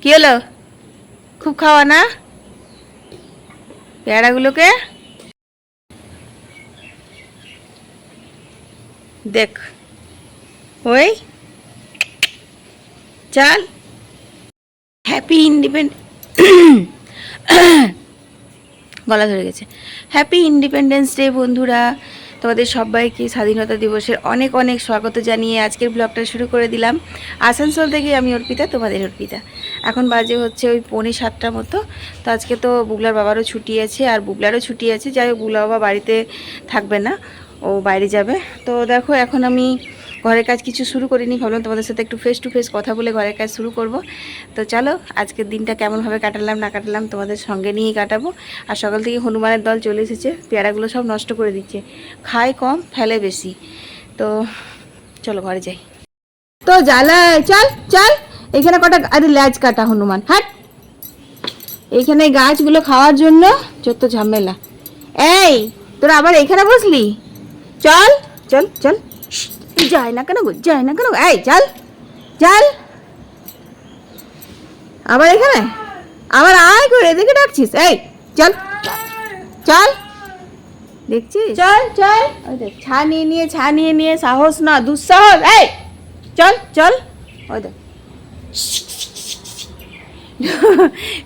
কি হলো? খুব খাওয়া না পেয়ারাগুলোকে? দেখ ওই চল হ্যাপি গলা ধরে গেছে। হ্যাপি ইন্ডিপেন্ডেন্স ডে বন্ধুরা, তোমাদের সবাইকে স্বাধীনতা দিবসের অনেক অনেক স্বাগত জানিয়ে আজকের ব্লগটা শুরু করে দিলাম। আসানসোল থেকে আমি অর্পিতা, তোমাদের অর্পিতা। এখন বাজে হচ্ছে ওই 6:45 মতো। তো আজকে তো বুবলার বাবারও ছুটি আছে আর বুবলারও ছুটি আছে। যাই হোক, বুবলা বাবা বাড়িতে থাকবে না, ও বাইরে যাবে। তো দেখো এখন আমি ঘরের কাজ কিছু শুরু করিনি, ভাবলাম তোমাদের সাথে একটু ফেস টু ফেস কথা বলে ঘরের কাজ শুরু করব। তো চলো আজকের দিনটা কেমনভাবে কাটালাম না কাটালাম তোমাদের সঙ্গে নিয়েই কাটাবো। আর সকাল থেকে হনুমানের দল চলে এসেছে, পেয়ারাগুলো সব নষ্ট করে দিচ্ছে, খায় কম ফেলে বেশি। তো চলো ঘরে যাই। তো জ্বালায় চল চল, এখানে কটা আরে ল্যাজ কাটা হনুমান, হাট এইখানে গাছগুলো খাওয়ার জন্য যত ঝামেলা। এই তোরা আবার এখানে বসলি? চল চল চল, যায় না কেন গো, যায় না কেন? এই চল চল, আবার এখানে আবার আয় করে এদিকে ডাকছিস? এই চল চল, দেখছিস? চল চল, ওই দেখ ছা নিয়ে নিয়ে সাহস না দুঃসাহস। এই চল চল, ওই দেখ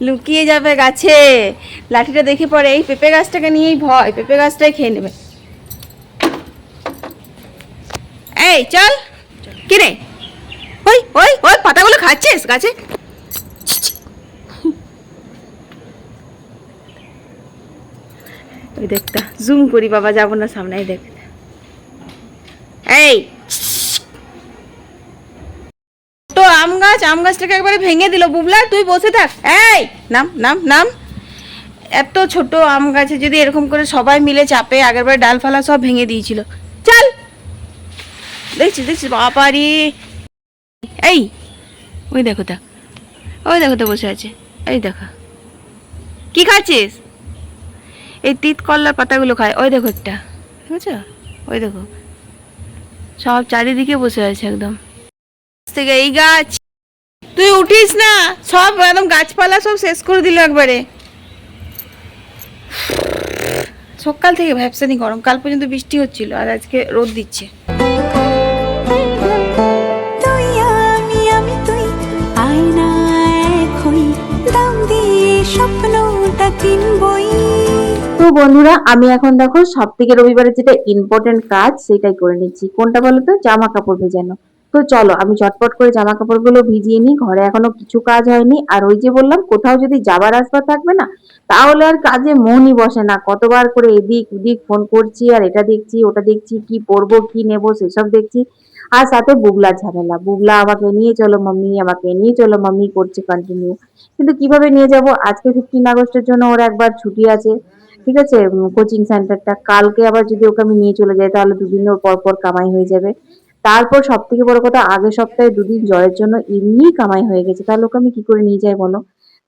লুকিয়ে যাবে গাছে, লাঠিটা দেখে পরে এই পেঁপে গাছটাকে নিয়েই ভয়, পেঁপে গাছটাই খেয়ে নেবে। এই চল, কিরে ওই ওই ওই পাতাগুলো খাচ্ছিস গাছে? ওই দেখটা জুম করি বাবা, যাবো না সামনে। এই দেখ, এই তো আম গাছটাকে একবারে ভেঙে দিল বুবলা। তুই বসে থাক, এই নাম নাম নাম। এত ছোট আম গাছে যদি এরকম করে সবাই মিলে চাপে, আগেরবার ডালফালা সব ভেঙে দিয়েছিল। চল, দেখছিস বাবারি। এই ওই দেখো তা, ওই দেখো তো বসে আছে। এই দেখো কি খাচ্ছিস? এই তিত করলার পাতাগুলো খায়। ওই দেখো একটা, ঠিক আছে? ওই দেখো সব চারিদিকে বসে আছে একদম। থেকে এই গাছ তুই উঠিস না, সব একদম গাছপালা সব শেষ করে দিল একবারে। সকাল থেকে ভ্যাপসানি গরম, কাল পর্যন্ত বৃষ্টি হচ্ছিল আর আজকে রোদ দিচ্ছে। তো বন্ধুরা আমি এখন দেখো সব থেকে রবিবারের যেটা ইম্পর্টেন্ট কাজ সেটাই করে নিচ্ছি। কোনটা বলো তো? জামা কাপড় ভেজানো। তো চলো আমি চটপট করে জামা কাপড়গুলো ভিজিয়ে নিই, ঘরে এখনো কিছু কাজ হয়নি। আর ওই যে বললাম কোথাও যদি যাবার আসবার থাকবে না, তাহলে আর কাজে মনই বসে না। কতবার করে এদিক ওদিক ফোন করছি, আর এটা দেখছি ওটা দেখছি, কি পরবো কি নেবো সেসব দেখছি। আর সাথে বুবলা ঝামেলা, বুবলা আমাকে নিয়ে চলো মাম্মি, আমাকে নিয়ে চলো মাম্মি করছে কন্টিনিউ। কিন্তু কিভাবে নিয়ে যাব? আজকে 15 আগস্টের জন্য ওর একবার ছুটি আছে, ঠিক আছে, কোচিং সেন্টারটা। কালকে আবার যদি ওকে আমি নিয়ে চলে যাই তাহলে দুদিন পর পর কামাই হয়ে যাবে। তারপর সব থেকে বড় কথা, আগের সপ্তাহে দুদিন জ্বরের জন্য এমনি কামাই হয়ে গেছে, তাহলে ওকে আমি কি করে নিয়ে যাই বলো?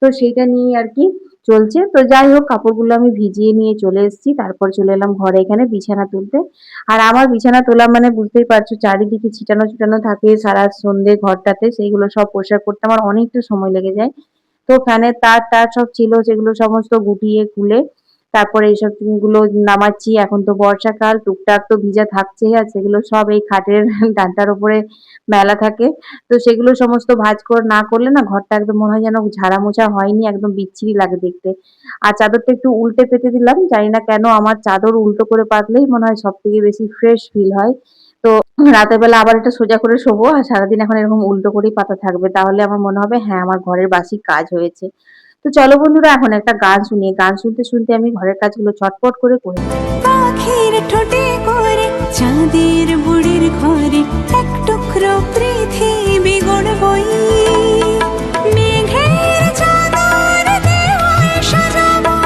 তো সেইটা নিয়ে আর কি চলছে। তো যাই হোক, কাপড়গুলো আমি ভিজিয়ে নিয়ে চলে এসেছি, তারপর চলে এলাম ঘরে এখানে বিছানা তুলতে। আর আমার বিছানা তোলা মানে বুঝতেই পারছো, চারিদিকে ছিটানো ছিটানো থাকে সারা সন্ধ্যে ঘরটাতে, সেইগুলো সব পরিষ্কার করতে আমার অনেকটা সময় লেগে যায়। তো ফ্যানের তার টার সব ছিল, সেগুলো সমস্ত গুটিয়ে খুলে তারপরে এইসব গুলো নামাচ্ছি। এখন তো বর্ষাকাল, টুকটাক তো ভিজা থাকছে, আর সেগুলো সব এই খাটের ডান্ডার উপরে মেলা থাকে। তো সেগুলো সমস্ত ভাঁজ করে না করলে না ঘরটা একদম মনে হয় যেন ঝাড়া মোছা হয়নি, একদম বিচ্ছিরি লাগে দেখতে। আর চাদরটা একটু উল্টে পেতে দিলাম, জানি না কেন আমার চাদর উল্টো করে পাতলেই মনে হয় সব থেকে বেশি ফ্রেশ ফিল হয়। তো রাতের বেলা আবার এটা সোজা করে শোবো, আর সারাদিন এখন এরকম উল্টো করেই পাতা থাকবে, তাহলে আমার মনে হবে হ্যাঁ আমার ঘরের বাসি কাজ হয়েছে। তো চলো বন্ধুরা এখন একটা গান শুনি, গান শুনতে শুনতে আমি ঘরের কাজগুলো চটপট করে করি। পাখির ঠোঁটে করে চাঁদের বুড়ির ঘরে এক টুকরো পৃথিবী গড়বই, মেঘের চাদর দেওয়ায় সাজাবো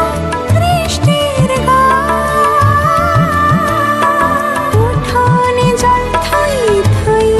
বৃষ্টির গান, উঠোনে জল থাই থাই।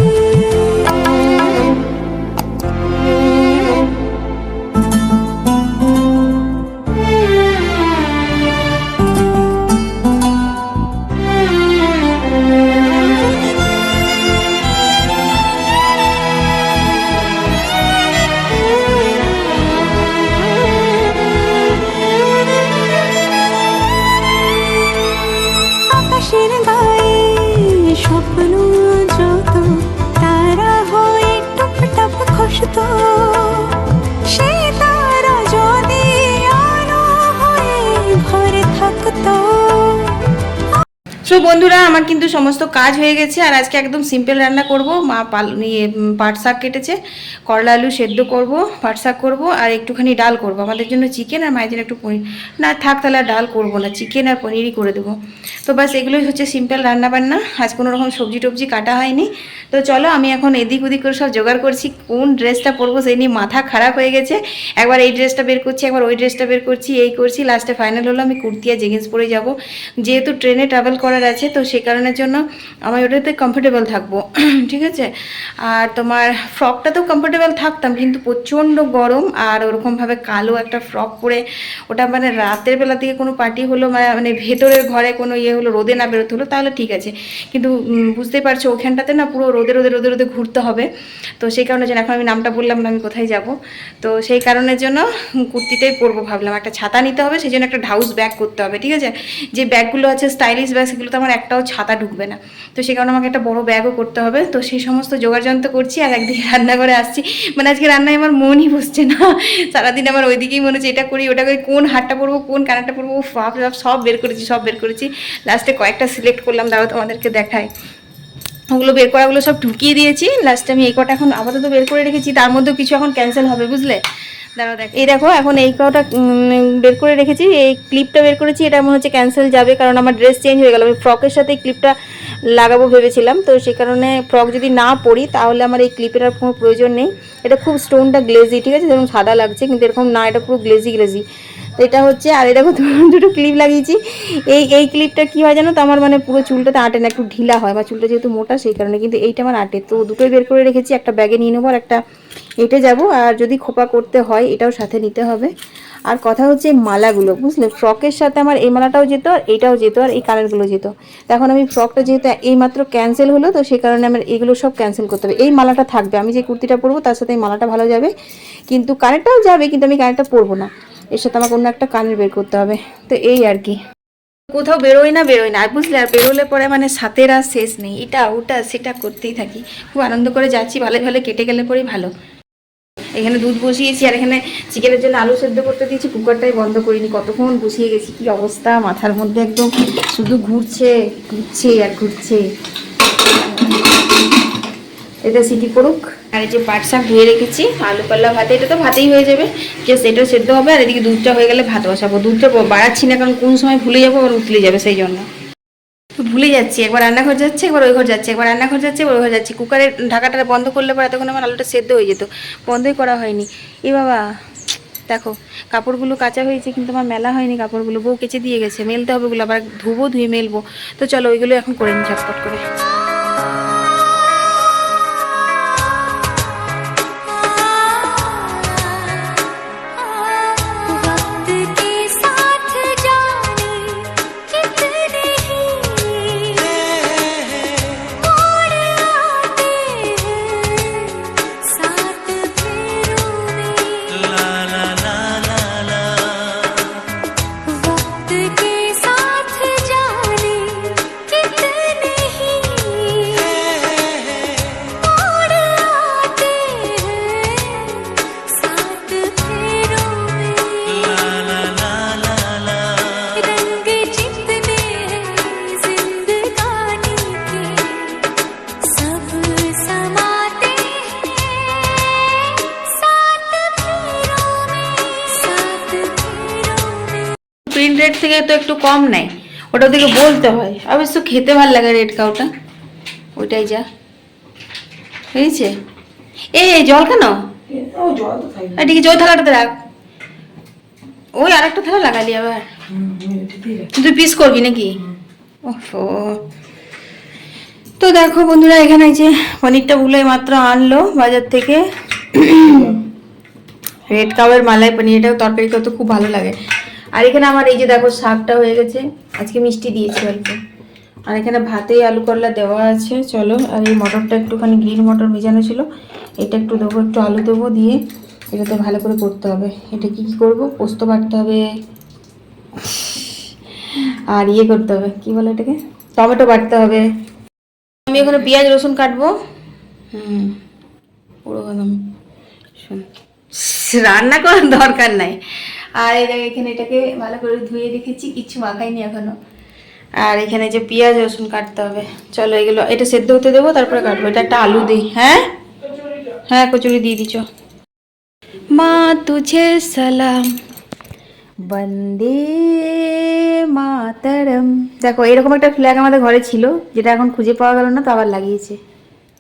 বন্ধুরা আমার কিন্তু সমস্ত কাজ হয়ে গেছে, আর আজকে একদম সিম্পল রান্না করব। মা পাট শাক কেটেছে, করলা আলু সেদ্ধ করব, পাট শাক করবো, আর একটুখানি ডাল করব। আমাদের জন্য চিকেন, আর মায়ের জন্য একটু পনির। না থাক, তাহলে আর ডাল করবো না, চিকেন আর পনিরই করে দেবো। তো বাস এগুলোই হচ্ছে সিম্পল রান্না বান্না। আজ কোনো রকম সবজি টবজি কাটা হয়নি। তো চলো আমি এখন এদিক ওদিক করে সব জোগাড় করছি, কোন ড্রেসটা পরবো সেই নিয়ে মাথা খারাপ হয়ে গেছে। একবার এই ড্রেসটা বের করছি, একবার ওই ড্রেসটা বের করছি, এই করছি, লাস্টে ফাইনাল হলো আমি কুর্তি আর জেগিন্স পরে যাব। যেহেতু ট্রেনে ট্রাভেল করার আছে, তো সে কারণের জন্য আমি ওটাতে কমফোর্টেবল থাকবো। ঠিক আছে। আর তোমার ফ্রকটাতেও কমফোর্টেবল থাকতাম, কিন্তু প্রচণ্ড গরম, আর ওরকমভাবে কালো একটা ফ্রক পরে ওটা মানে রাতের বেলা থেকে কোনো পার্টি হলো, মানে ভেতরের ঘরে কোনো ইয়ে হলো, রোদে না বেরোতে হলো, তাহলে ঠিক আছে। কিন্তু বুঝতেই পারছো ওখানটাতে না পুরো রোদে রোদে রোদে রোদে ঘুরতে হবে। তো সেই কারণে যেন এখন আমি নামটা বললাম না আমি কোথায় যাব। তো সেই কারণের জন্য কুর্তিটাই পরবো ভাবলাম। একটা ছাতা নিতে হবে, সেই জন্য একটা ঢাউস ব্যাগ করতে হবে। ঠিক আছে। যে ব্যাগগুলো আছে স্টাইলিশ ব্যাগ, সেগুলো তো আমার একটাও ছাতা ঢুকবে না। তো সেই কারণে আমাকে একটা বড় ব্যাগও করতে হবে। তো সেই সমস্ত জোগাড়যন্ত্র করছি, আর একদিকে রান্নাঘরে আসছি। মানে আজকে রান্নায় আমার মনই বসছে না। সারাদিন আমার ওইদিকেই মনে হচ্ছে এটা করি ওটা করি, কোন হাটটা পরবো কোন কানাটা পরবো, সব বের করেছি, সব বের করেছি। লাস্টে কয়েকটা সিলেক্ট করলাম, দাঁড়াও তোমাদেরকে দেখাই। ওগুলো বের করাগুলো সব ঢুকিয়ে দিয়েছি। লাস্টে আমি এই কটা এখন আপাতত বের করে রেখেছি, তার মধ্যেও কিছু এখন ক্যান্সেল হবে, বুঝলে। দাঁড়াও দেখ, এই দেখো এখন এই কটা বের করে রেখেছি। এই ক্লিপটা বের করেছি, এটা মনে হচ্ছে ক্যান্সেল যাবে, কারণ আমার ড্রেস চেঞ্জ হয়ে গেল। আমি ফ্রকের সাথে এই ক্লিপটা লাগাবো ভেবেছিলাম, তো সেই কারণে ফ্রক যদি না পরি তাহলে আমার এই ক্লিপের আর কোনো প্রয়োজন নেই। এটা খুব স্টোনটা গ্লেজি, ঠিক আছে, যেমন সাদা লাগছে, কিন্তু এরকম না, এটা পুরো গ্লেজি গ্লেজি। তো এটা হচ্ছে। আর এই দেখো দুটো ক্লিপ লাগিয়েছি। এই ক্লিপটা কী হয় জানো তো, আমার মানে পুরো চুলটাতে আটে না, একটু ঢিলা হয়, বা চুলটা যেহেতু মোটা সেই কারণে, কিন্তু এইটা আমার আটে। তো দুটোই বের করে রেখেছি, একটা ব্যাগে নিয়ে নেবো আর একটা এঁটে যাব। আর যদি খোপা করতে হয় এটাও সাথে নিতে হবে। আর কথা হচ্ছে মালাগুলো, বুঝলে, ফ্রকের সাথে আমার এই মালাটাও যেত, আর এইটাও যেত, আর এই কালারগুলো যেত। এখন আমি ফ্রকটা যেহেতু এইমাত্র ক্যান্সেল হলো, তো সেই কারণে আমার এগুলো সব ক্যান্সেল করতে হবে। এই মালাটা থাকবে, আমি যে কুর্তিটা পরবো তার সাথে এই মালাটা ভালো যাবে, কিন্তু কানেরটাও যাবে, কিন্তু আমি কানেরটা পরবো না। এর সাথে আমাকে অন্য একটা কানের বের করতে হবে। তো এই আর কি, কোথাও বেরোই না আর বুঝলে, আর বেরোলে পরে মানে সাথের আর শেষ নেই, এটা ওটা সেটা করতেই থাকি। খুব আনন্দ করে যাচ্ছি, ভালো ভালো কেটে গেলে পরেই ভালো। এখানে দুধ বসিয়েছি, আর এখানে চিকেনের জন্য আলু সেদ্ধ করতে দিয়েছি। কুকারটাই বন্ধ করিনি, কতক্ষণ বসিয়ে গেছি, কি অবস্থা, মাথার মধ্যে একদম শুধু ঘুরছে ঘুরছে আর ঘুরছে। এটা সিটি পড়ুক। আর এই যে পাট শাক ধুয়ে রেখেছি, আলু পাল্লা ভাতে, এটা তো ভাতেই হয়ে যাবে, জাস্ট এটা সেদ্ধ হবে। আর এদিকে দুধটা হয়ে গেলে ভাত বসাবো। দুধটা বাড়াচ্ছি না, কারণ কোন সময় ভুলে যাবো, আবার উতলে যাবে, সেই জন্য তো ভুলে যাচ্ছি। একবার রান্নাঘর যাচ্ছে, একবার ওই ঘর যাচ্ছে, একবার রান্নাঘর যাচ্ছে, ওই ঘর যাচ্ছি। কুকারের ঢাকাটা বন্ধ করলে পরে এতক্ষণ আমার আলুটা সেদ্ধ হয়ে যেত, বন্ধই করা হয়নি। এ বাবা, দেখো কাপড়গুলো কাচা হয়েছে, কিন্তু আমার মেলা হয়নি কাপড়গুলো, বউ কেচে দিয়ে গেছে, মেলতে হবে ওগুলো, আবার ধুবো, ধুয়ে মেলবো। তো চলো ওইগুলো এখন করে নিই ঝটপট করে। প্রিন্ট রেট থেকে তো একটু কম নেয়, ওটা ওদেরকে বলতে হয়। অবশ্য খেতে ভালো লাগে রেড কাউটা, ওইটাই যা বুঝেছে। এই জল কেন, এদিকে জল থালাটাতে রাখ, ওই আরেকটা থালা লাগালি আবার, তুই পিস করবি নাকি? ওহো। তো দেখো বন্ধুরা, এখানে যে পনিরটা বুলে মাত্র আনলো বাজার থেকে, রেড কাউয়ের মালাই পনির, এটাও তরকারি করতে খুব ভালো লাগে। আর এখানে আমার এই যে দেখো শাকটা হয়ে গেছে, আজকে মিষ্টি দিয়েছি অল্প। আর এখানে ভাতে আলু করলা দেওয়া আছে, চলো। আর এই মটরটা একটুখানি গ্রিন মটর ভেজানো ছিল, এটা একটু দেবো, একটু আলু দেবো, দিয়ে এটাতে ভালো করে করতে হবে। এটা কি করবো, পোস্ত বাটতে হবে, আর ইয়ে করতে হবে, কি বলে এটাকে, টমেটো বাটতে হবে। আমি এখানে পেঁয়াজ রসুন কাটবো। পুরো একদম শোন, রান্না করার দরকার নাই। আর এখানে এটাকে ভালো করে ধুয়ে রেখেছি, কিচ্ছু মাখাইনি এখনো। আর এখানে যে পেঁয়াজ রসুন কাটতে হবে। চলো এগুলো, এটা সেদ্ধ হতে দেবো, তারপরে কাটবো। এটা একটা আলু দিই। হ্যাঁ হ্যাঁ, কচুরি দিয়ে দিচ্ছ। মা তুঝে সালাম, বন্দে মাতরম। দেখো এরকম একটা ফ্ল্যাগ আমাদের ঘরে ছিল, যেটা এখন খুঁজে পাওয়া গেল না, তো আবার লাগিয়েছে।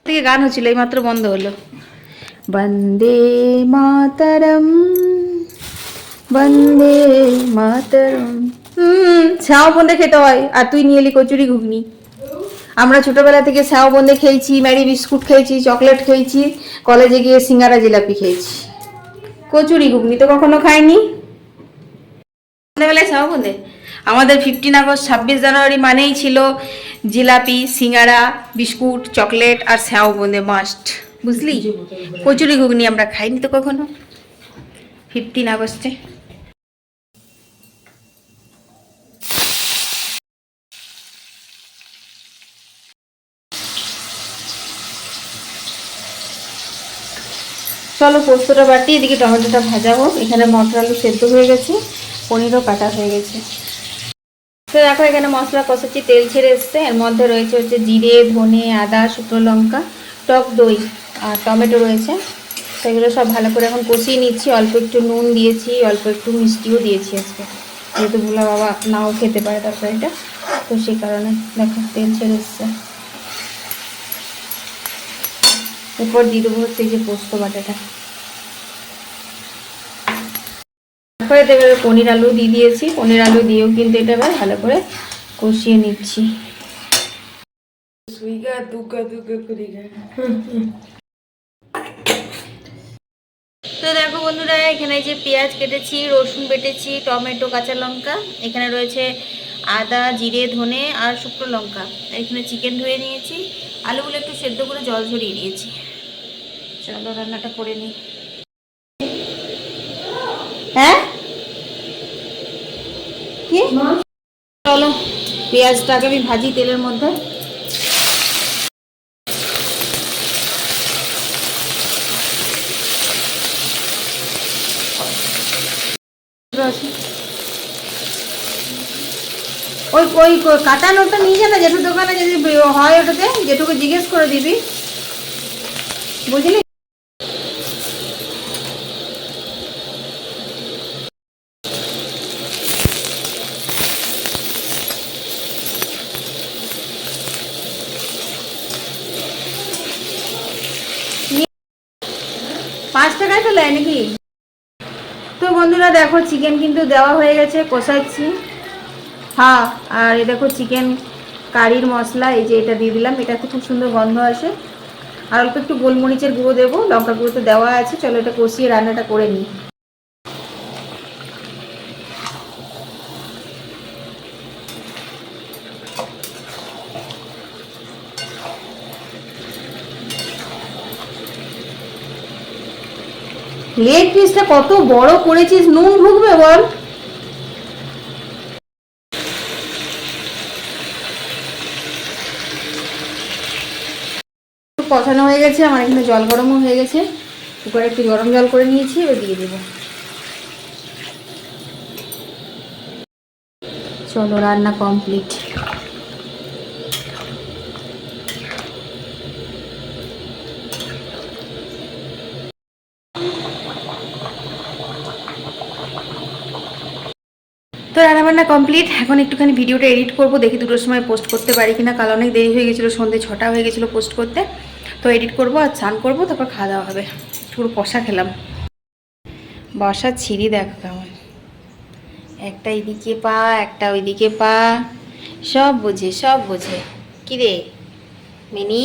থেকে গান হচ্ছিল, এই মাত্র বন্ধ হলো। বন্দে মাতরম, বন্দে মাতরম। স্যাও বন্দে খেতে হয়, আর তুই নিয়ে এলি কচুরি ঘুগনি। আমরা ছোটবেলা থেকে স্যাও বন্দে খেয়েছি, ম্যারি বিস্কুট খেয়েছি, চকলেট খেয়েছি, কলেজে গিয়ে সিঙ্গারা জিলাপি খেয়েছি। কচুরি ঘুগনি তো কখনো খাইনি। সন্ধ্যাবেলায় স্যাও বন্দে, আমাদের 15 আগস্ট 26 জানুয়ারি মানেই ছিল জিলাপি, সিঙ্গারা, বিস্কুট, চকলেট আর স্যাও বন্দে মাস্ট, বুঝলি। কচুরি ঘুগনি আমরা খাইনি তো কখনো 15 আগস্টে। চলো পোস্তটা বাটি, এদিকে টমেটোটা ভাজা হোক। এখানে মটর আলু সেদ্ধ হয়ে গেছে, পনিরও কাটা হয়ে গেছে। তো দেখো এখানে মশলা কষাচ্ছি, তেল ছেড়ে এসছে। এর মধ্যে রয়েছে হচ্ছে জিরে, ধনে, আদা, শুকনো লঙ্কা, টক দই আর টমেটো রয়েছে। সেগুলো সব ভালো করে এখন কষিয়ে নিচ্ছি। অল্প একটু নুন দিয়েছি, অল্প একটু মিষ্টিও দিয়েছি আজকে, যেহেতু ভোলা বাবা নাও খেতে পারে তরকারিটা, তো সেই কারণে দেখো তেল ছেড়ে এসছে। এরপর দিয়ে দেবো হচ্ছে এই যে পোস্ত বাটাটা। তারপরে এবার পনির আলু দিয়ে দিয়েছি। পনির আলু দিয়েও কিন্তু এটা এবার ভালো করে কষিয়ে নিচ্ছি। তো দেখো বন্ধুরা, এখানে যে পেঁয়াজ কেটেছি, রসুন বেটেছি, টমেটো, কাঁচা লঙ্কা, এখানে রয়েছে আদা, জিরে, ধনে আর শুকনো লঙ্কা। এখানে চিকেন ধুয়ে নিয়েছি, আলুগুলো একটু সেদ্ধ করে জল ঝরিয়ে নিয়েছি। চলো রান্নাটা করে নিই। হ্যাঁ কি, চলো পেঁয়াজটাকে আমি ভাজি তেলের মধ্যে। ওই ওই কাটা নোটটা নিয়ে যাবে জেঠুর দোকানে, যদি হয় ওটাতে জেঠুকে জিজ্ঞেস করে দিবি, বুঝলি। নিয়ে 5 টাকায় তো নেয় নাকি। তো বন্ধুরা দেখো চিকেন কিন্তু দেওয়া হয়ে গেছে, কষাচ্ছি। হ্যাঁ, আর এই দেখো চিকেন কারির মশলা, এই যে এটা দিয়ে দিলাম, এটাতে খুব সুন্দর গন্ধ আসে। আর অল্প একটু গোলমরিচের গুঁড়ো দেবো, লঙ্কা গুঁড়ো তো দেওয়া আছে। চলো এটা কষিয়ে রান্নাটা করে নিই। লেগ পিসটা কত বড় করেছিস, নুন ঢুকবে বল। কষানো হয়ে গেছে আমার, এখানে জল গরমও হয়ে গেছে। কুকারে একটু গরম জল করে নিয়েছি, এবার দিয়ে দেবো। চলো রান্না কমপ্লিট। তো রান্নাবান্না কমপ্লিট। এখন একটুখানি ভিডিওটা এডিট করব, দেখি 2টোর সময় পোস্ট করতে পারি কিনা। কাল অনেক দেরি হয়ে গেছিলো, সন্ধ্যে 6টা হয়ে গেছিলো পোস্ট করতে। তো এডিট করব আর স্নান করবো, তারপর খাওয়া দাওয়া হবে। পুরো কষা খেলাম। বসার ছিঁড়ি দেখো কেমন, একটা এদিকে পা, একটা ওইদিকে পা, সব বোঝে সব বোঝে। কিরে মিনি,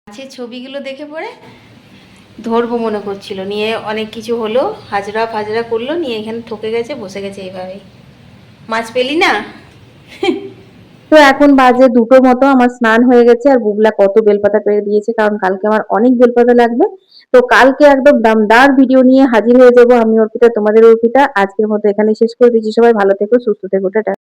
আছে ছবিগুলো দেখে পড়ে ধরবো মনে করছিল, নিয়ে অনেক কিছু হলো, হাজরা ফাজরা করলো, নিয়ে এখানে ঠকে গেছে, বসে গেছে এইভাবেই। মাছ পেলি না। তো এখন বাজে 2টো মতো, আমার স্নান হয়ে গেছে। আর বুবলা কত বেলপাতা পেরে দিয়েছে, কারণ কালকে আমার অনেক বেলপাতা লাগবে। তো কালকে একদম দমদার ভিডিও নিয়ে হাজির হয়ে যাবো আমি, অর্পিতা, তোমাদের অর্পিতা। আজকের মতো এখানে শেষ করে দিচ্ছি। সবাই ভালো থেকো, সুস্থ থেকো, টাটা।